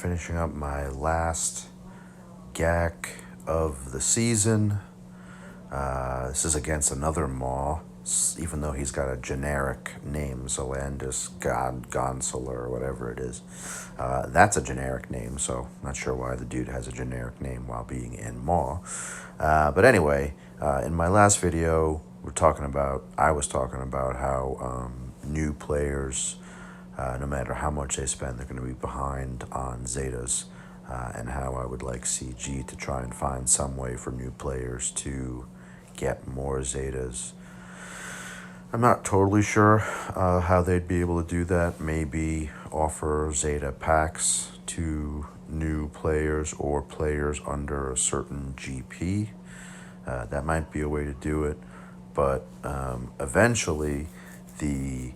finishing up my last GAC of the season. This is against another MAW, even though he's got a generic name, Zalandas Gosular or whatever it is. That's a generic name, so not sure why the dude has a generic name while being in MAW. But anyway, in my last video, I was talking about how new players, no matter how much they spend, they're going to be behind on Zetas, and how I would like CG to try and find some way for new players to get more Zetas. I'm not totally sure how they'd be able to do that. Maybe offer Zeta packs to new players or players under a certain GP. That might be a way to do it. But eventually, the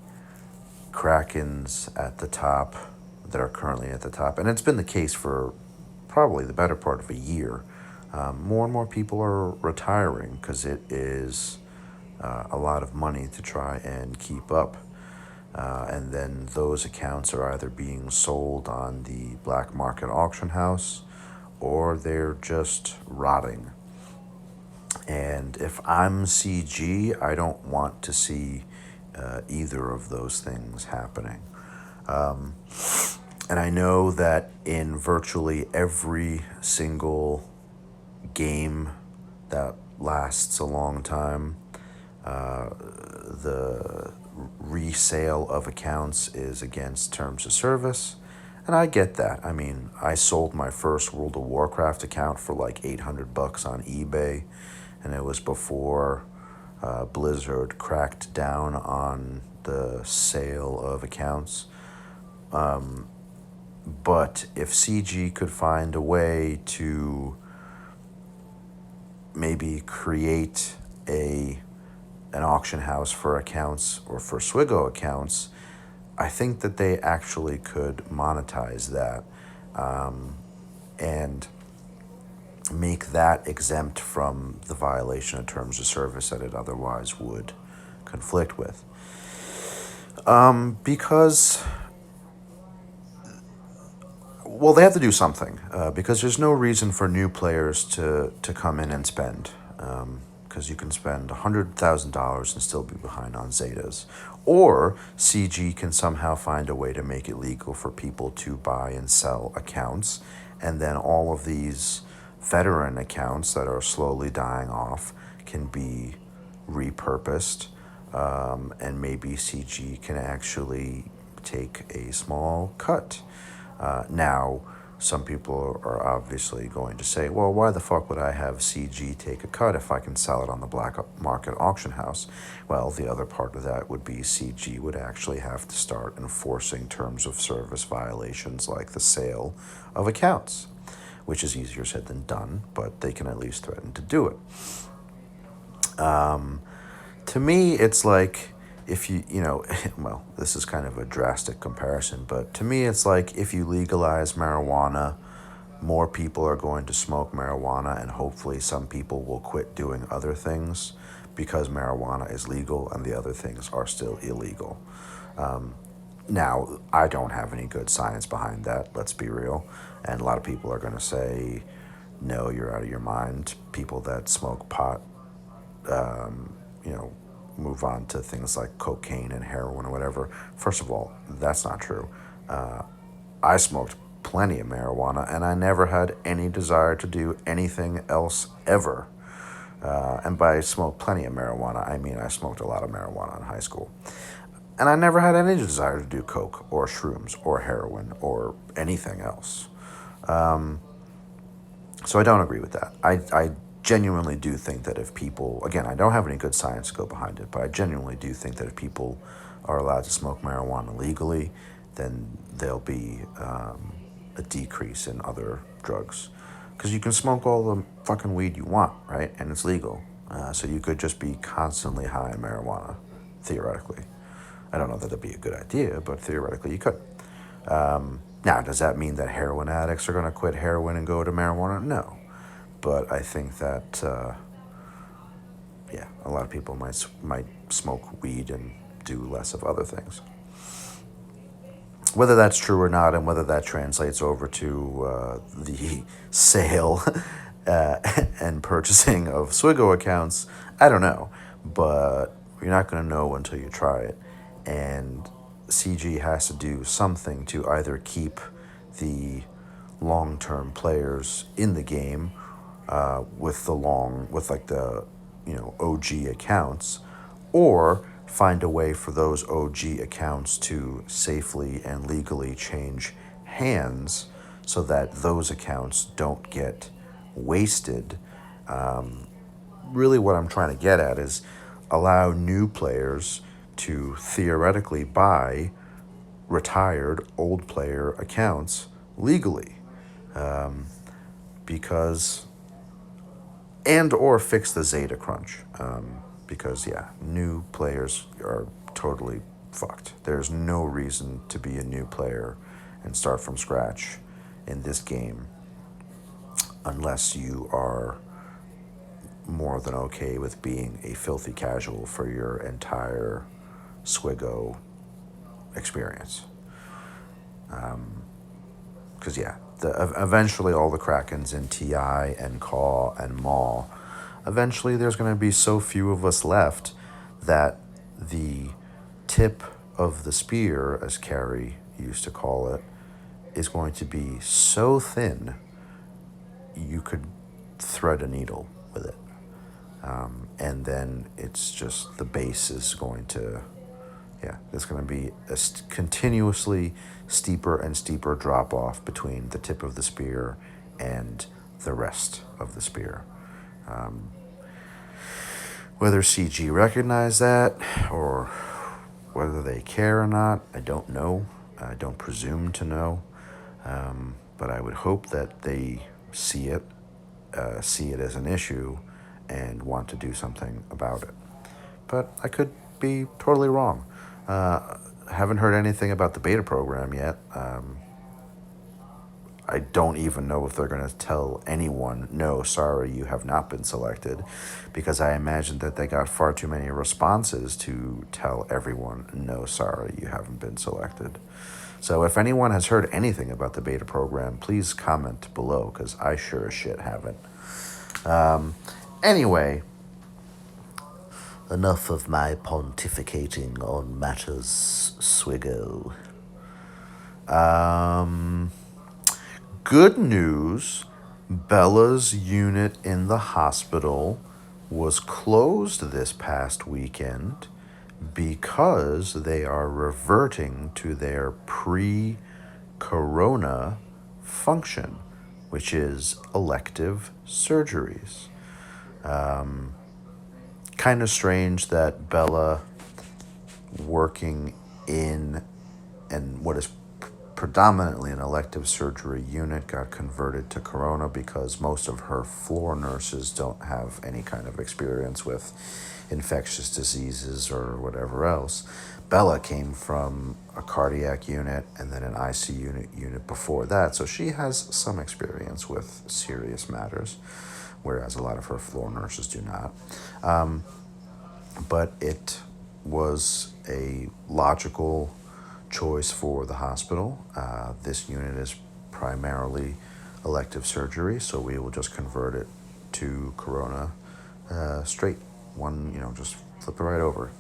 Krakens at the top that are currently at the top, and it's been the case for probably the better part of a year, more and more people are retiring because it is a lot of money to try and keep up. And then those accounts are either being sold on the black market auction house or they're just rotting. And if I'm CG, I don't want to see either of those things happening. And I know that in virtually every single game that lasts a long time, the resale of accounts is against terms of service. And I get that. I mean, I sold my first World of Warcraft account for like $800 on eBay, and it was before Blizzard cracked down on the sale of accounts. But if CG could find a way to maybe create an auction house for accounts or for Swig accounts, I think that they actually could monetize that and make that exempt from the violation of terms of service that it otherwise would conflict with. Because, well, they have to do something, because there's no reason for new players to come in and spend. Because you can spend $100,000 and still be behind on Zetas. Or CG can somehow find a way to make it legal for people to buy and sell accounts, and then all of these veteran accounts that are slowly dying off can be repurposed, and maybe CG can actually take a small cut. Now, some people are obviously going to say, well, why the fuck would I have CG take a cut if I can sell it on the black market auction house? Well, the other part of that would be CG would actually have to start enforcing terms of service violations like the sale of accounts, which is easier said than done, but they can at least threaten to do it. To me, it's like, if well, this is kind of a drastic comparison, but to me, it's like if you legalize marijuana, more people are going to smoke marijuana, and hopefully some people will quit doing other things because marijuana is legal and the other things are still illegal. Now, I don't have any good science behind that, let's be real. And a lot of people are going to say, no, you're out of your mind. People that smoke pot, move on to things like cocaine and heroin or whatever. First of all, that's not true. I smoked plenty of marijuana, and I never had any desire to do anything else ever. And by smoke plenty of marijuana, I mean I smoked a lot of marijuana in high school. And I never had any desire to do coke or shrooms or heroin or anything else. So I don't agree with that. I genuinely do think that if people, again, I don't have any good science to go behind it, but I genuinely do think that if people are allowed to smoke marijuana legally, then there'll be a decrease in other drugs. Because you can smoke all the fucking weed you want, right? And it's legal. So you could just be constantly high on marijuana, theoretically. I don't know that that'd be a good idea, but theoretically you could. Now, does that mean that heroin addicts are going to quit heroin and go to marijuana? No. But I think that, a lot of people might smoke weed and do less of other things. Whether that's true or not, and whether that translates over to the sale uh, and purchasing of Swigo accounts, I don't know. But you're not going to know until you try it. And CG has to do something to either keep the long-term players in the game with like the OG accounts, or find a way for those OG accounts to safely and legally change hands so that those accounts don't get wasted. Really, what I'm trying to get at is allow new players to theoretically buy retired old player accounts legally, because and or fix the Zeta crunch, because yeah, new players are totally fucked. There's no reason to be a new player and start from scratch in this game unless you are more than okay with being a filthy casual for your entire Swigo experience. Because yeah, eventually all the Krakens in TI and Caw and Maw, eventually there's going to be so few of us left that the tip of the spear, as Carrie used to call it, is going to be so thin you could thread a needle with it. And then it's just the base is going to, yeah, there's going to be a continuously steeper and steeper drop off between the tip of the spear and the rest of the spear. Whether CG recognize that or whether they care or not, I don't know. I don't presume to know. But I would hope that they see it as an issue and want to do something about it. But I could be totally wrong. Haven't heard anything about the beta program yet. I don't even know if they're going to tell anyone, no, sorry, you have not been selected, because I imagine that they got far too many responses to tell everyone, no, sorry, you haven't been selected. So if anyone has heard anything about the beta program, please comment below, because I sure as shit haven't. Anyway, enough of my pontificating on matters Swigo. Good news, Bella's unit in the hospital was closed this past weekend because they are reverting to their pre-corona function, which is elective surgeries. Kind of strange that Bella, working in and what is predominantly an elective surgery unit, got converted to corona, because most of her floor nurses don't have any kind of experience with infectious diseases or whatever else. Bella came from a cardiac unit and then an ICU unit before that, so she has some experience with serious matters, whereas a lot of her floor nurses do not. But it was a logical choice for the hospital. This unit is primarily elective surgery, so we will just convert it to corona straight. Just flip it right over.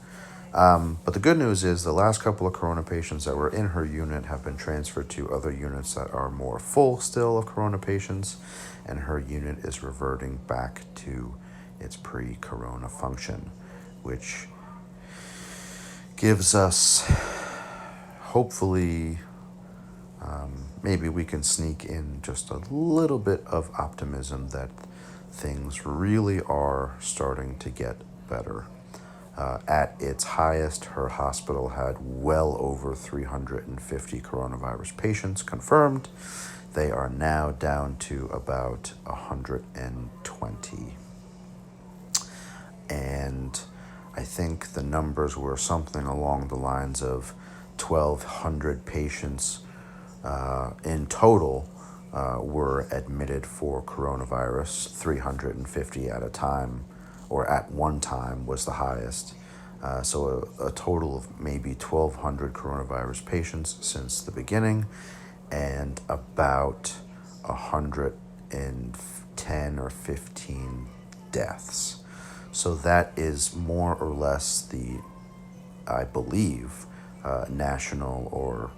But the good news is the last couple of corona patients that were in her unit have been transferred to other units that are more full still of corona patients, and her unit is reverting back to its pre-corona function, which gives us, hopefully, maybe we can sneak in just a little bit of optimism that things really are starting to get better. At its highest, her hospital had well over 350 coronavirus patients confirmed. They are now down to about 120. And I think the numbers were something along the lines of 1,200 patients in total were admitted for coronavirus. 350 at a time, or at one time, was the highest. So a total of maybe 1,200 coronavirus patients since the beginning, and about 110 or 15 deaths. So that is more or less the, I believe, national or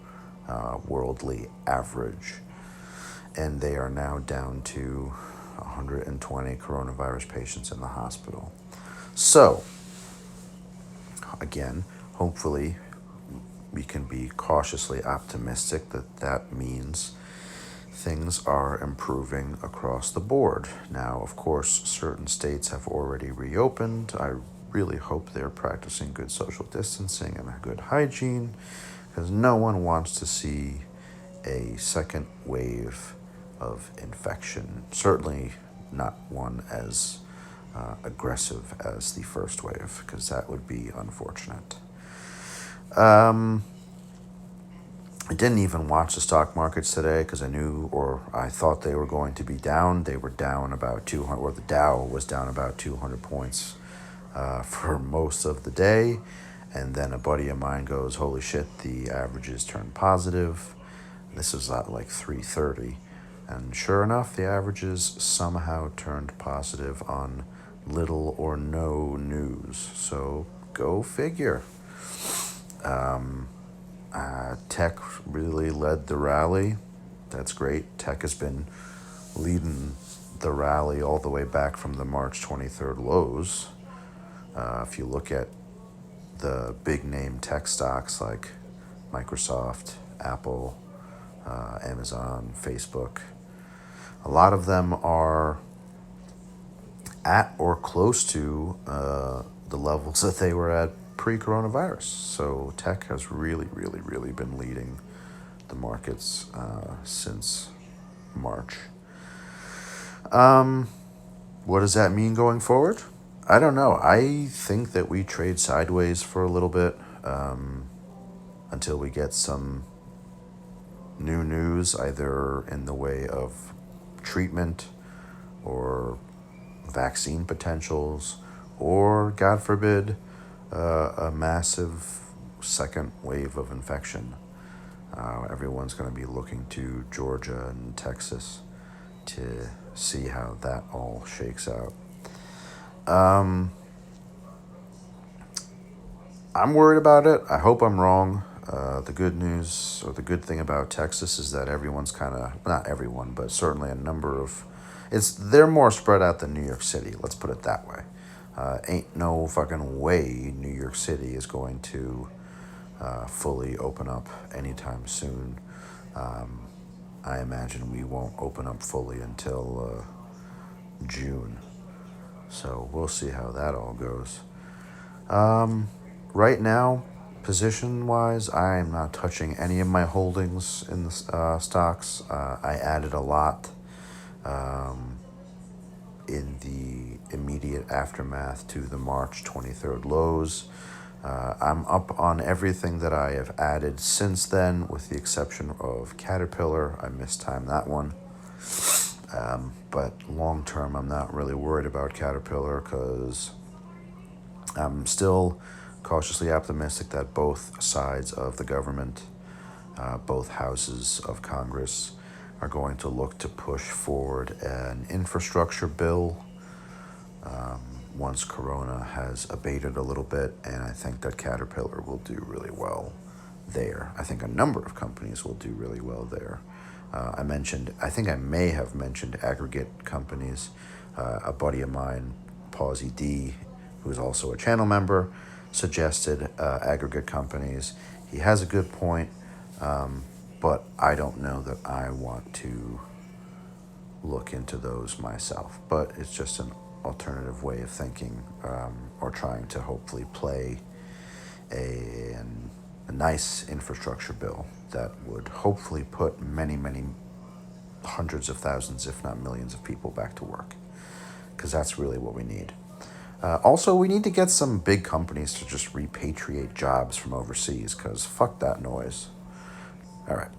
worldly average. And they are now down to 120 coronavirus patients in the hospital. So, again, hopefully we can be cautiously optimistic that that means things are improving across the board. Now, of course, certain states have already reopened. I really hope they're practicing good social distancing and a good hygiene, because no one wants to see a second wave of infection. Certainly not one as aggressive as the first wave, because that would be unfortunate. I didn't even watch the stock markets today because I knew, or I thought they were going to be down. They were down about 200, or the Dow was down about 200 points for most of the day. And then a buddy of mine goes, holy shit, the averages turned positive. This was at like 3:30. And sure enough, the averages somehow turned positive on little or no news. So go figure. Tech really led the rally. That's great. Tech has been leading the rally all the way back from the March 23rd lows. If you look at the big name tech stocks like Microsoft, Apple, Amazon, Facebook, a lot of them are at or close to the levels that they were at pre-coronavirus. So tech has really, really, really been leading the markets since March. What does that mean going forward? I don't know. I think that we trade sideways for a little bit until we get some new news, either in the way of treatment or vaccine potentials, or, God forbid, a massive second wave of infection. Everyone's going to be looking to Georgia and Texas to see how that all shakes out. I'm worried about it. I hope I'm wrong. The good news, or the good thing about Texas, is that everyone's kind of, not everyone, but certainly a number of, they're more spread out than New York City, let's put it that way. Ain't no fucking way New York City is going to fully open up anytime soon. I imagine we won't open up fully until June. So we'll see how that all goes. Right now, position-wise, I am not touching any of my holdings in the stocks. I added a lot in the immediate aftermath to the March 23rd lows. I'm up on everything that I have added since then, with the exception of Caterpillar. I mistimed that one. But long term, I'm not really worried about Caterpillar because I'm still cautiously optimistic that both sides of the government, both houses of Congress, are going to look to push forward an infrastructure bill once Corona has abated a little bit, and I think that Caterpillar will do really well there. I think a number of companies will do really well there. I think I may have mentioned aggregate companies. A buddy of mine, Pawsy D, who's also a channel member, suggested aggregate companies. He has a good point, but I don't know that I want to look into those myself. But it's just an alternative way of thinking, or trying to hopefully play a nice infrastructure bill that would hopefully put many, many hundreds of thousands, if not millions of people back to work, because that's really what we need. Also, we need to get some big companies to just repatriate jobs from overseas, because fuck that noise. All right.